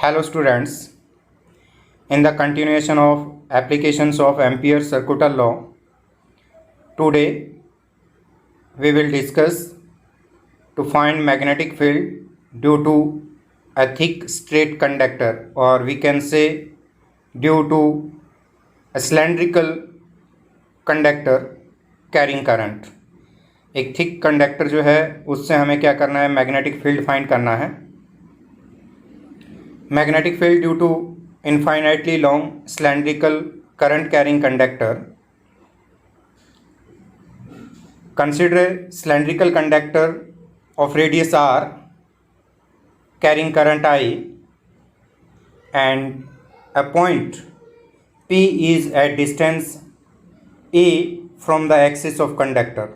Hello students, in the continuation of applications of Ampere's circular law, today we will discuss to find magnetic field due to a thick straight conductor, or we can say due to a cylindrical conductor carrying current. एक thick conductor जो है उससे हमें क्या करना है, magnetic field find करना है. Magnetic field due to infinitely long cylindrical current carrying conductor. Consider a cylindrical conductor of radius r carrying current I, and a point P is at distance a from the axis of conductor.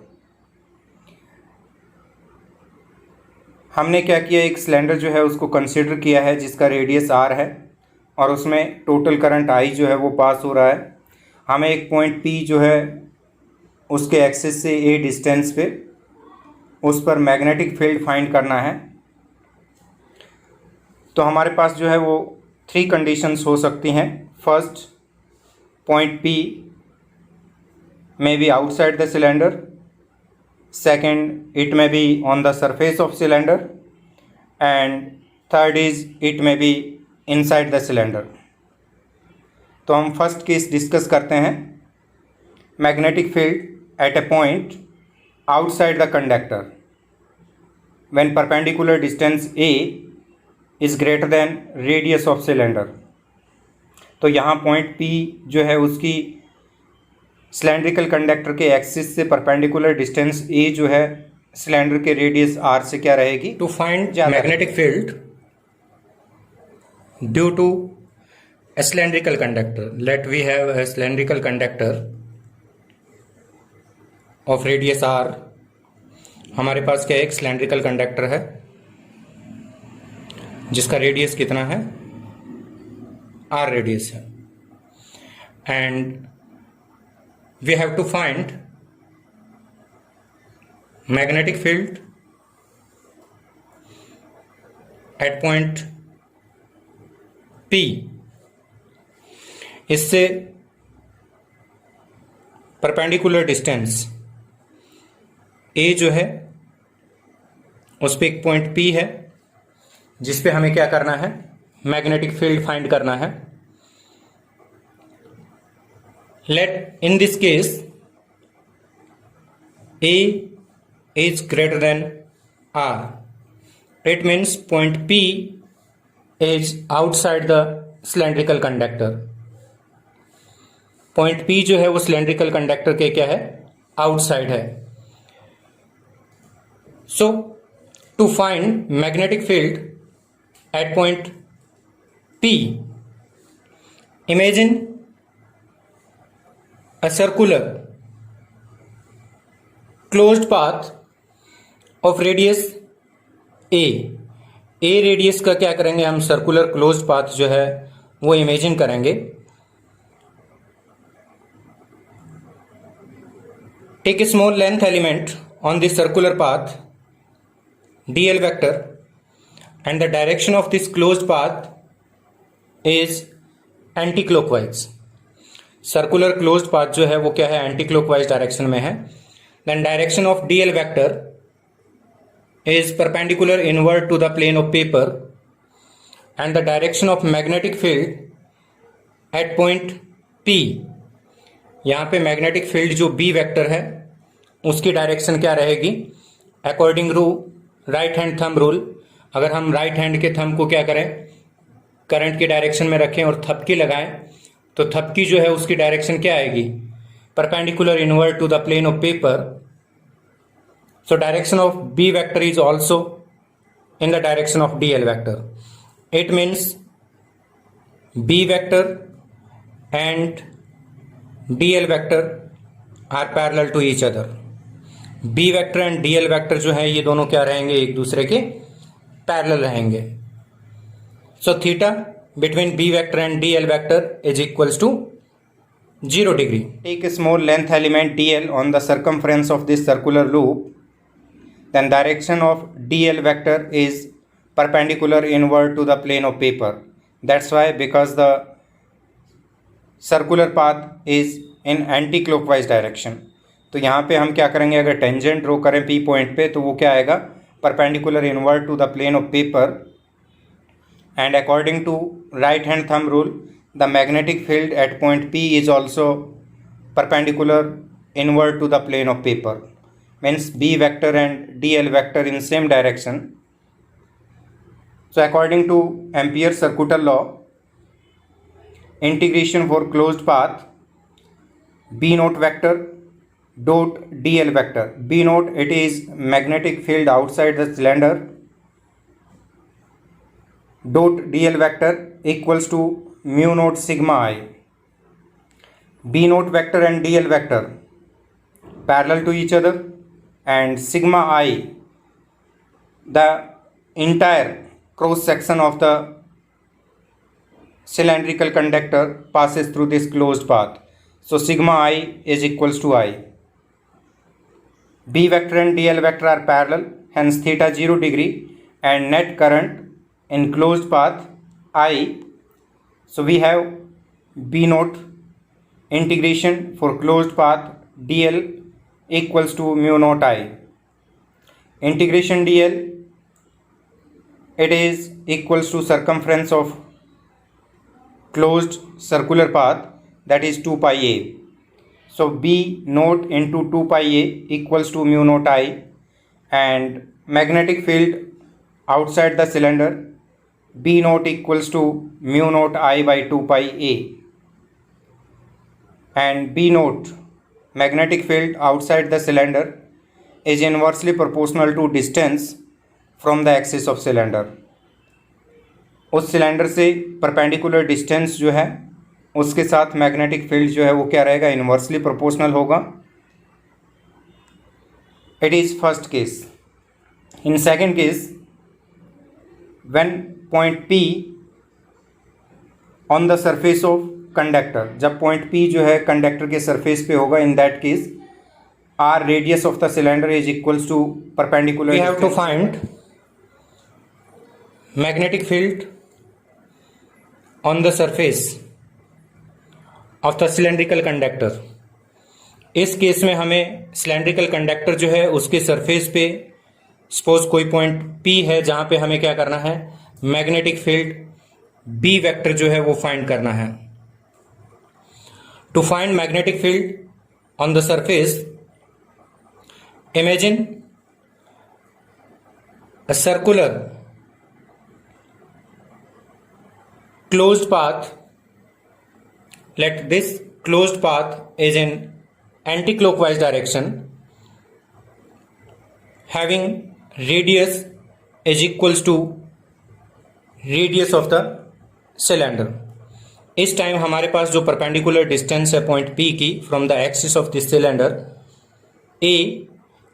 हमने क्या किया, एक cylinder जो है उसको consider किया है जिसका रेडियस आर है और उसमें टोटल करंट आई जो है वो पास हो रहा है. हमें एक पॉइंट पी जो है उसके एक्सिस से ए डिस्टेंस पे उस पर मैग्नेटिक फील्ड फाइंड करना है. तो हमारे पास जो है वो 3 कंडीशंस हो सकती हैं. First, point P may be outside the cylinder. Second, it may be on the surface of cylinder, and third is it may be inside the cylinder. तो हम फर्स्ट केस डिस्कस करते हैं. Magnetic field eight A point outside the conductor when perpendicular distance a is greater than radius of cylinder. तो यहाँ point P जो है उसकी cylindrical conductor के एक्सिस से परपेंडिकुलर डिस्टेंस a जो है सिलेंडर के रेडियस r से क्या रहेगी. To find magnetic field due to a cylindrical conductor, let we have a cylindrical conductor of radius r. हमारे पास क्या एक सिलेंड्रिकल कंडक्टर है जिसका रेडियस कितना है, r रेडियस है, and we have to find magnetic field at point P. इससे परपेंडिकुलर डिस्टेंस A जो है उस पे एक पॉइंट P है जिस पे हमें क्या करना है, मैग्नेटिक फील्ड फाइंड करना है. Let in this case A is greater than R. It means point P is outside the cylindrical conductor. Point P जो है वो cylindrical conductor के क्या है, outside है. So to find magnetic field at point P, imagine a circular closed path of radius a. Radius का क्या करेंगे हम, सर्कुलर क्लोज्ड पाथ जो है वो इमेजिन करेंगे. Take a small length element on this circular path dl vector, and the direction of this closed path is anti-clockwise. Circular closed path जो है वो क्या है, एंटी क्लॉकवाइज डायरेक्शन में है. Then direction of DL vector is perpendicular inward to the plane of paper, and the direction of magnetic field at point P. यहाँ पे magnetic field जो बी वेक्टर है उसकी डायरेक्शन क्या रहेगी, according to right hand thumb rule. अगर हम right hand के थंब को क्या करें, करंट की डायरेक्शन में रखें और थपकी लगाएं, तो थपकी जो है उसकी डायरेक्शन क्या आएगी, perpendicular inward to the plane of paper. So direction of B vector is also in the direction of DL vector. It means B vector and DL vector are parallel to each other. B vector and DL vector जो है ये दोनों क्या रहेंगे, एक दूसरे के parallel रहेंगे. So theta between B vector and DL vector is equals to 0 degree. Take a small length element dl on the circumference of this circular loop. Then direction of dl vector is perpendicular inward to the plane of paper. That's why because the circular path is in anti clockwise direction. तो यहाँ पे हम क्या करेंगे, अगर tangent draw करें P point पे तो वो क्या आएगा, perpendicular inward to the plane of paper, and according to right hand thumb rule the magnetic field at point P is also perpendicular inward to the plane of paper, means B vector and dl vector in same direction. So according to Ampere's circuital law, integration for closed path B naught vector dot dl vector, B naught it is magnetic field outside the cylinder, dot dl vector equals to mu naught sigma I. B naught vector and dl vector parallel to each other, and sigma I the entire cross section of the cylindrical conductor passes through this closed path. So sigma I is equals to I. B vector and dl vector are parallel, hence theta 0 degree, and net current in closed path I. So we have B naught integration for closed path dl equals to mu naught I. Integration dl it is equals to circumference of closed circular path, that is 2 pi a. So B naught into 2 pi a equals to mu naught I, and magnetic field outside the cylinder B naught equals to mu naught I by 2 pi a, and B naught magnetic field outside the cylinder is inversely proportional to distance from the axis of cylinder. उस cylinder से perpendicular distance जो है उसके साथ magnetic field जो है वो क्या रहेगा, इन्वर्सली प्रोपोर्शनल होगा. It is first case. In second case, when point P on the surface of conductor, जब point P जो है कंडक्टर के सरफेस पे होगा, in that case r radius of the cylinder is equals to perpendicular. We have to find magnetic field on the surface of the cylindrical conductor. इस case में हमें cylindrical conductor जो है उसके सरफेस पे सपोज कोई पॉइंट P है जहां पे हमें क्या करना है, मैग्नेटिक फील्ड B वेक्टर जो है वो फाइंड करना है. To find magnetic field on the surface, imagine a circular closed path. Let this closed path is in anticlockwise direction, having radius is equals to radius of the cylinder. इस time हमारे पास जो perpendicular distance है point P की from the axis of this cylinder A,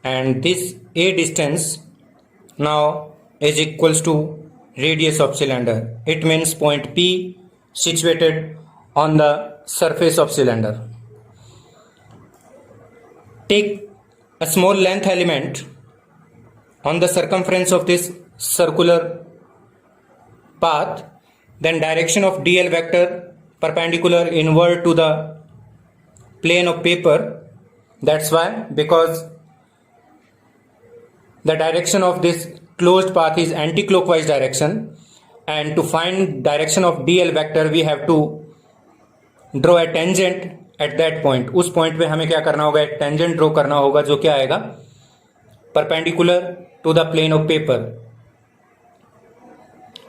and this A distance now is equals to radius of cylinder. It means point P situated on the surface of cylinder. Take a small length element on the circumference of this circular path, then direction of dl vector perpendicular inward to the plane of paper. That's why, because the direction of this closed path is anti-clockwise direction, and to find direction of dl vector we have to draw a tangent at that point. उस point पे हमें क्या करना होगा, एक tangent draw करना होगा जो क्या आएगा, perpendicular to the plane of paper.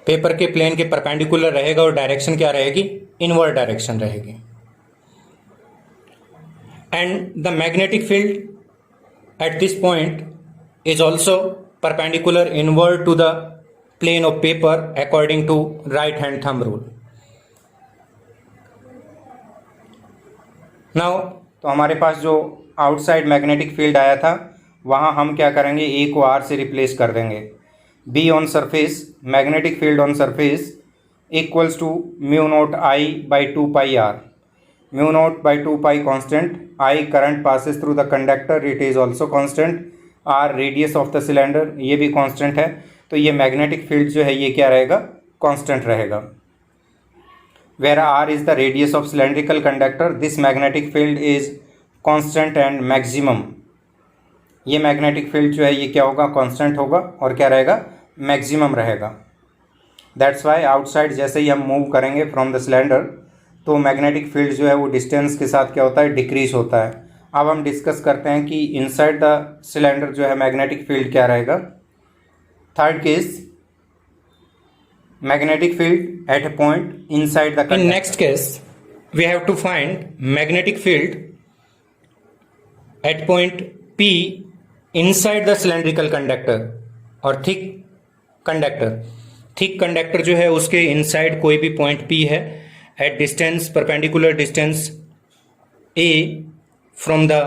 Paper के प्लेन के परपेंडिकुलर रहेगा और डायरेक्शन क्या रहेगी, इनवर्ड डायरेक्शन रहेगी. And the magnetic field at this point is also perpendicular inward to the plane of paper according to right hand thumb rule. Now तो हमारे पास जो आउटसाइड मैग्नेटिक फील्ड आया था वहाँ हम क्या करेंगे, ए को आर से रिप्लेस कर देंगे. B on surface, magnetic field on surface equals to mu naught I by 2 pi R. Mu naught by 2 pi constant, I current passes through the conductor, it is also constant, R radius of the cylinder, ये भी constant है. तो ये magnetic field जो है ये क्या रहेगा, कॉन्स्टेंट रहेगा. where r is the radius of cylindrical conductor, this magnetic field is constant and maximum. ये मैग्नेटिक फील्ड जो है ये क्या होगा, कांस्टेंट होगा और क्या रहेगा, मैक्सिमम रहेगा. दैट्स वाई आउटसाइड जैसे ही हम मूव करेंगे फ्रॉम द सिलेंडर तो मैग्नेटिक फील्ड जो है वो डिस्टेंस के साथ क्या होता है, डिक्रीज होता है. अब हम डिस्कस करते हैं कि इनसाइड द सिलेंडर जो है मैग्नेटिक फील्ड क्या रहेगा. Third case, magnetic field at a point inside the conductor. In next case, we have to find magnetic field at point P inside the cylindrical conductor और thick conductor. Thick conductor जो है उसके inside कोई भी point P है at distance perpendicular distance A from the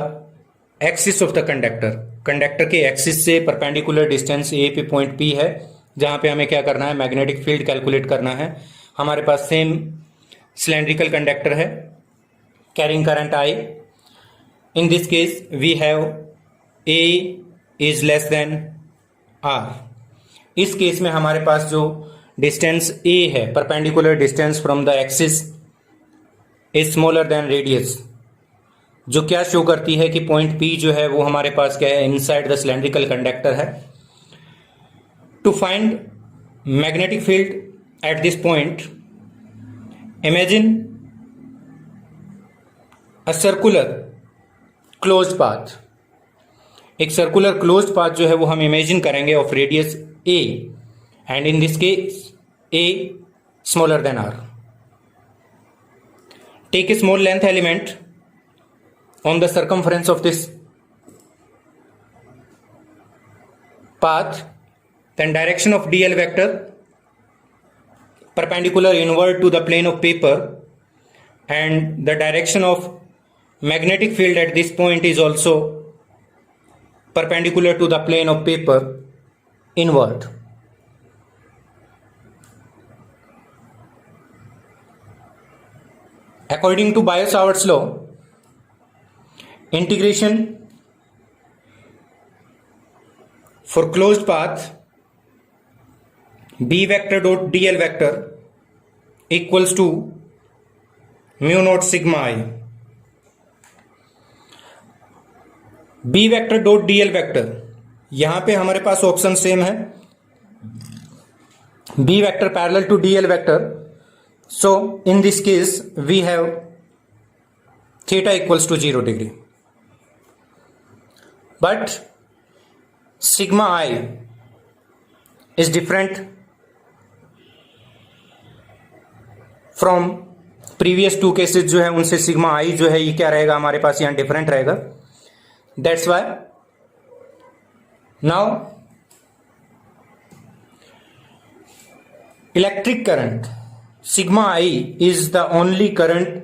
axis of the conductor. Conductor के axis से perpendicular distance A पे पॉइंट P है जहाँ पे हमें क्या करना है, मैग्नेटिक फील्ड कैलकुलेट करना है. हमारे पास सेम सिलेंड्रिकल कंडक्टर है carrying current I. In this case we have A is less than R. इस केस में हमारे पास जो डिस्टेंस A है, perpendicular distance from the axis is smaller than radius, जो क्या शो करती है कि पॉइंट P जो है वो हमारे पास क्या है, इनसाइड द सिलेंड्रिकल कंडक्टर है. To find magnetic field at this point, imagine a circular closed path. एक सर्कुलर क्लोज्ड पाथ जो है वो हम इमेजिन करेंगे of radius A and in this case A smaller than R. Take a small length element on the circumference of this path. Then direction of dl vector perpendicular inward to the plane of paper, and the direction of magnetic field at this point is also perpendicular to the plane of paper inward. According to Biot-Savart's law, integration for closed path B vector dot dl vector equals to mu naught sigma I. B vector dot dl vector, यहां पे हमारे पास option same है, B vector parallel to dl vector. So in this case we have theta equals to 0 degree. But sigma I is different from previous two cases जो है उनसे sigma आई जो है ये क्या रहेगा, हमारे पास यहां डिफरेंट रहेगा. That's why now electric current sigma I is the only current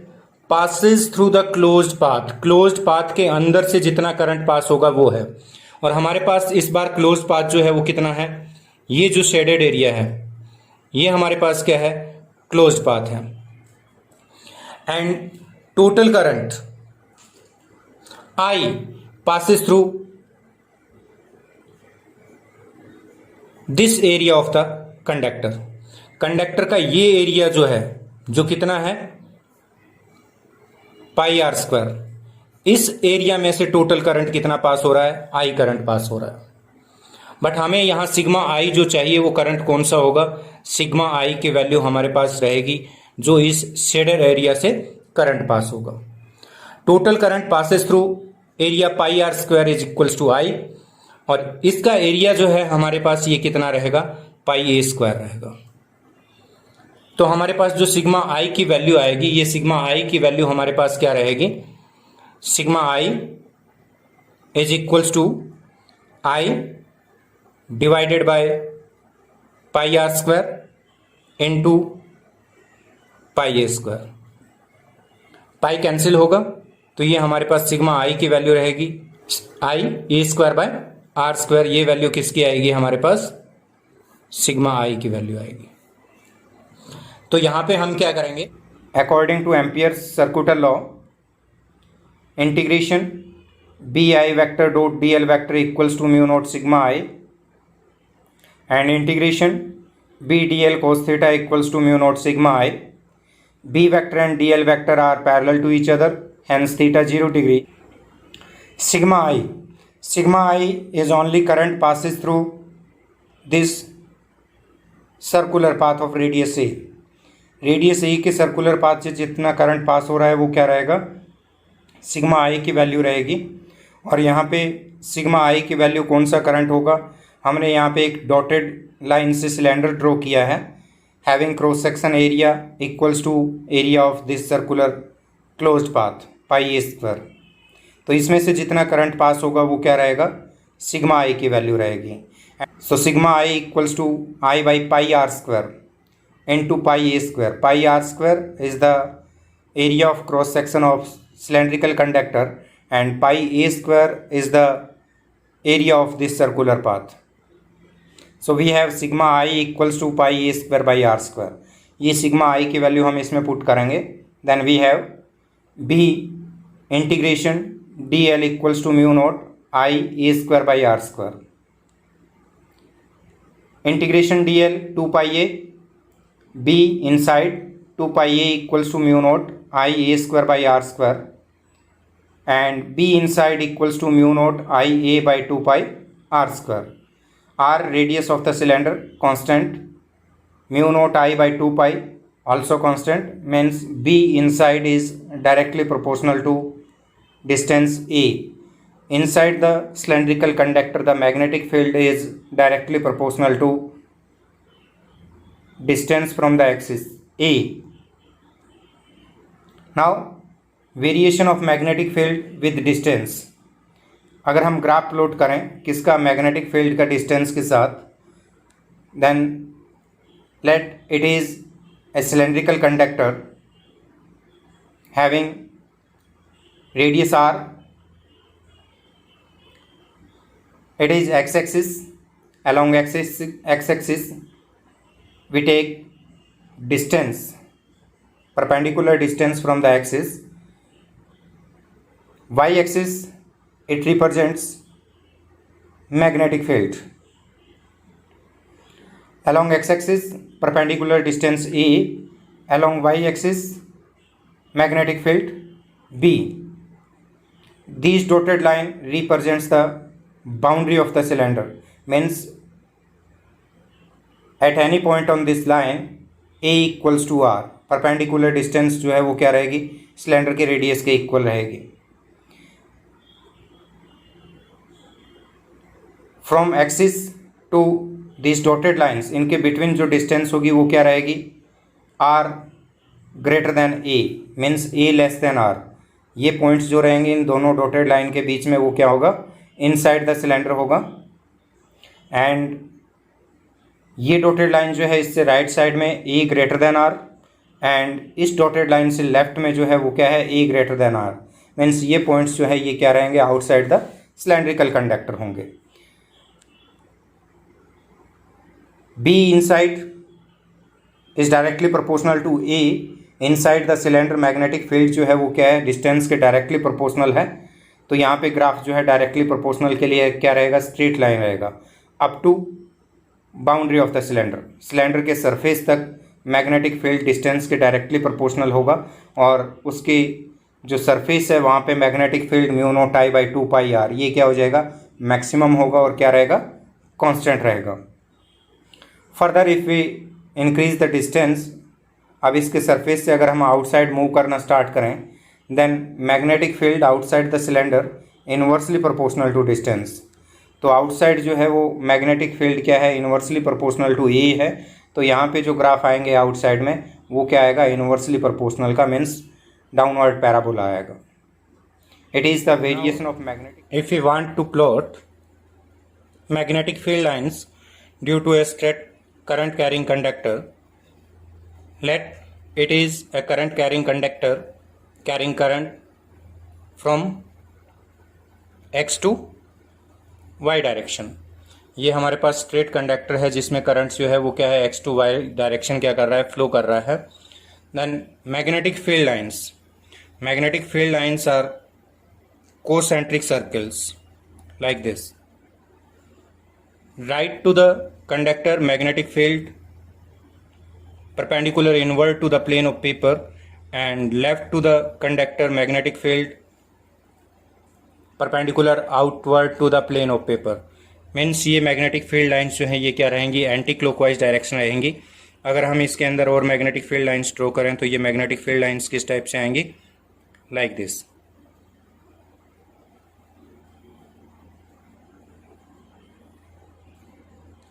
passes through the closed path. Closed path के अंदर से जितना करंट पास होगा वो है, और हमारे पास इस बार क्लोज्ड पाथ जो है वो कितना है, ये जो शेडेड एरिया है ये हमारे पास क्या है, क्लोज्ड पाथ है. And total current I passes through this area of the conductor. Conductor का ये एरिया जो है, जो कितना है, पाई आर स्क्वायर. इस एरिया में से टोटल करंट कितना पास हो रहा है, I करंट पास हो रहा है. बट हमें यहां सिग्मा I जो चाहिए वो करंट कौन सा होगा, सिग्मा I की वैल्यू हमारे पास रहेगी जो इस शेडेड एरिया से करंट पास होगा. Total current passes through area pi R square is equals to I, और इसका एरिया जो है हमारे पास ये कितना रहेगा, पाई ए स्क्वायर रहेगा. तो हमारे पास जो सिग्मा I की वैल्यू आएगी, ये सिग्मा I की वैल्यू हमारे पास क्या रहेगी, sigma I is equals to I divided by pi R square into pi A square. Pi cancel होगा तो ये हमारे पास सिग्मा I की वैल्यू रहेगी I A square by R square. ये वैल्यू किसकी आएगी, हमारे पास सिग्मा I की वैल्यू आएगी. तो यहां पे हम क्या करेंगे, according to Ampere's circular law, integration B I vector dot D L vector equals to mu naught sigma I, and integration b dl cos theta equals to mu naught sigma I. B vector and dl vector are parallel to each other, hence theta 0 degree. Sigma I is only current passes through this circular path of radius A. Radius A के circular path से जितना current pass हो रहा है वो क्या रहेगा, sigma आई की वैल्यू रहेगी. और यहाँ पे सिग्मा आई की वैल्यू कौन सा करंट होगा, हमने यहाँ पे एक डॉटेड लाइन से सिलेंडर ड्रॉ किया है having cross section area equals to area of this circular closed path pi A square. तो इसमें से जितना करंट पास होगा वो क्या रहेगा, सिग्मा आई की वैल्यू रहेगी. So sigma I equals to I by pi r square into pi a square. Pi r square is the area of cross section of cylindrical conductor and pi a square is the area of this circular path. So we have sigma I equals to pi a square by r square. ये sigma I की value हम इसमें put करेंगे. Then we have b integration dl equals to mu naught I a square by r square. Integration dl 2 pi a, b inside 2 pi a equals to mu naught I a square by r square and b inside equals to mu naught I a by 2 pi r square. R radius of the cylinder constant, mu naught I by 2 pi also constant, means b inside is directly proportional to distance a. Inside the cylindrical conductor, the magnetic field is directly proportional to distance from the axis A. Now, variation of magnetic field with distance. अगर हम graph plot करें किसका, magnetic field का distance के साथ, then let it is a cylindrical conductor having radius r. It is x-axis. Along x-axis we take distance, perpendicular distance from the axis. Y-axis it represents magnetic field. Along x-axis perpendicular distance A, along y-axis magnetic field B. These dotted line represents the boundary of the cylinder, means at any point on this line A equals to R, perpendicular distance जो है वो क्या रहेगी, cylinder के radius के equal रहेगी. From axis to this dotted lines, इनके between जो डिस्टेंस होगी वो क्या रहेगी, R greater than A, means A less than R. ये पॉइंट्स जो रहेंगे इन दोनों डॉटेड लाइन के बीच में वो क्या होगा, इनसाइड द सिलेंडर होगा. एंड ये डॉटेड लाइन जो है इससे राइट साइड में A greater than R, and इस डॉटेड लाइन से लेफ्ट में जो है वो क्या है, A greater than R. Means ये पॉइंट्स जो है ये क्या रहेंगे, आउटसाइड द सिलेंड्रिकल कंडक्टर होंगे. B inside is directly proportional to A. Inside the cylinder magnetic field जो है वो क्या है, डिस्टेंस के डायरेक्टली प्रोपोर्शनल है. तो यहाँ पे ग्राफ जो है डायरेक्टली प्रोपोर्शनल के लिए क्या रहेगा, स्ट्रेट लाइन रहेगा up to boundary of the cylinder. Cylinder के सरफेस तक मैग्नेटिक फील्ड डिस्टेंस के डायरेक्टली प्रोपोर्शनल होगा और उसकी जो सरफेस है वहाँ पे magnetic field mu naught I by 2 pi R, ये क्या हो जाएगा, मैक्सिमम होगा और क्या रहेगा, कांस्टेंट रहेगा. Further if we increase the distance, अब इसके सरफेस से अगर हम आउटसाइड मूव करना स्टार्ट करें, then magnetic field outside the cylinder inversely proportional to distance. तो आउटसाइड जो है वो मैग्नेटिक फील्ड क्या है, इनवर्सली प्रोपोर्शनल टू ए है. तो यहाँ पे जो ग्राफ आएंगे आउटसाइड में वो क्या आएगा, इनवर्सली प्रोपोर्शनल का, मीन्स डाउनवर्ड पैराबोला आएगा. It is the variation of magnetic. If you want to plot magnetic field lines due to a straight current carrying conductor, let it is a current carrying conductor carrying current from x to y direction. ये हमारे पास straight conductor है जिसमें current जो है वो क्या है, x to y direction क्या कर रहा है, फ्लो कर रहा है. Then magnetic field lines are concentric circles like this. Right to the conductor magnetic field perpendicular inward to the plane of paper and left to the conductor magnetic field perpendicular outward to the plane of paper. Means ये magnetic field lines जो हैं ये क्या रहेंगी, anti clockwise direction रहेंगी. अगर हम इसके अंदर और मैग्नेटिक फील्ड लाइंस ड्रॉ करें तो ये मैग्नेटिक फील्ड लाइंस किस टाइप से आएंगी, like this.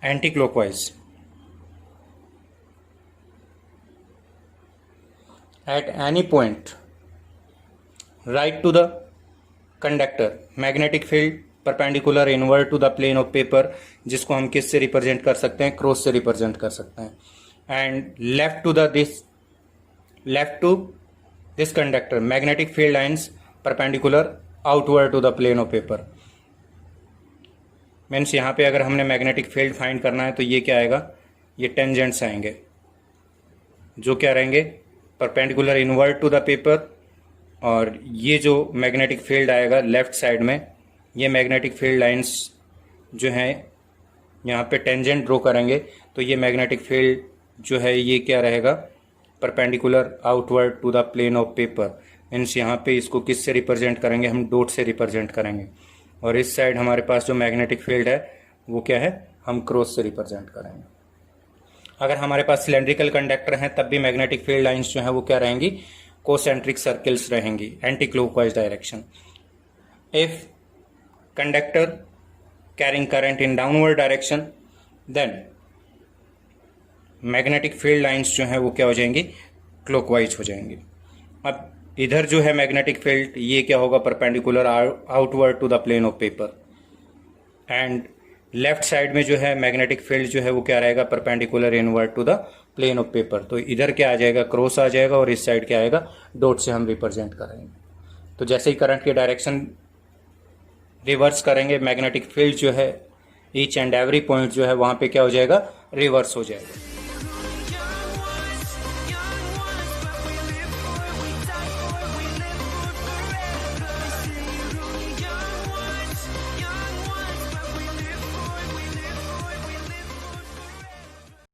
Anti clockwise. At any point right to the conductor magnetic field perpendicular inward to the plane of paper, जिसको हम किस से रिप्रेजेंट कर सकते हैं, क्रॉस से रिप्रेजेंट कर सकते हैं. And left to this conductor magnetic field lines perpendicular outward to the plane of paper. Means यहाँ पे अगर हमने मैग्नेटिक फील्ड फाइंड करना है तो ये क्या आएगा, ये टेंजेंट्स आएंगे जो क्या रहेंगे, perpendicular inward to the paper. और ये जो मैग्नेटिक फील्ड आएगा लेफ्ट साइड में, ये मैग्नेटिक फील्ड लाइंस जो हैं यहाँ पे टेंजेंट ड्रॉ करेंगे तो ये मैग्नेटिक फील्ड जो है ये क्या रहेगा, perpendicular outward to the plane of paper. Means यहाँ पे इसको किस से रिप्रेजेंट करेंगे, हम डॉट से रिप्रेजेंट करेंगे. और इस साइड हमारे पास जो मैग्नेटिक फील्ड है वो क्या है, हम क्रॉस से रिप्रेजेंट करेंगे. अगर हमारे पास सिलेंड्रिकल कंडक्टर हैं तब भी मैग्नेटिक फील्ड लाइंस जो है वो क्या रहेंगी, कोसेंट्रिक सर्कल्स रहेंगी, anti clockwise direction. If conductor carrying current in downward direction then magnetic field lines जो है वो क्या हो जाएंगी, क्लॉकवाइज हो जाएंगी. अब इधर जो है मैग्नेटिक फील्ड ये क्या होगा, perpendicular outward to the plane of paper. And left side में जो है मैग्नेटिक फील्ड जो है वो क्या रहेगा, perpendicular inward to the plane of paper. तो इधर क्या आ जाएगा, क्रॉस आ जाएगा, और इस साइड क्या आएगा, डॉट से हम रिप्रेजेंट करेंगे. तो जैसे ही करंट की डायरेक्शन रिवर्स करेंगे, मैग्नेटिक फील्ड जो है ईच एंड एवरी पॉइंट जो है वहाँ पे क्या हो जाएगा, रिवर्स हो जाएगा.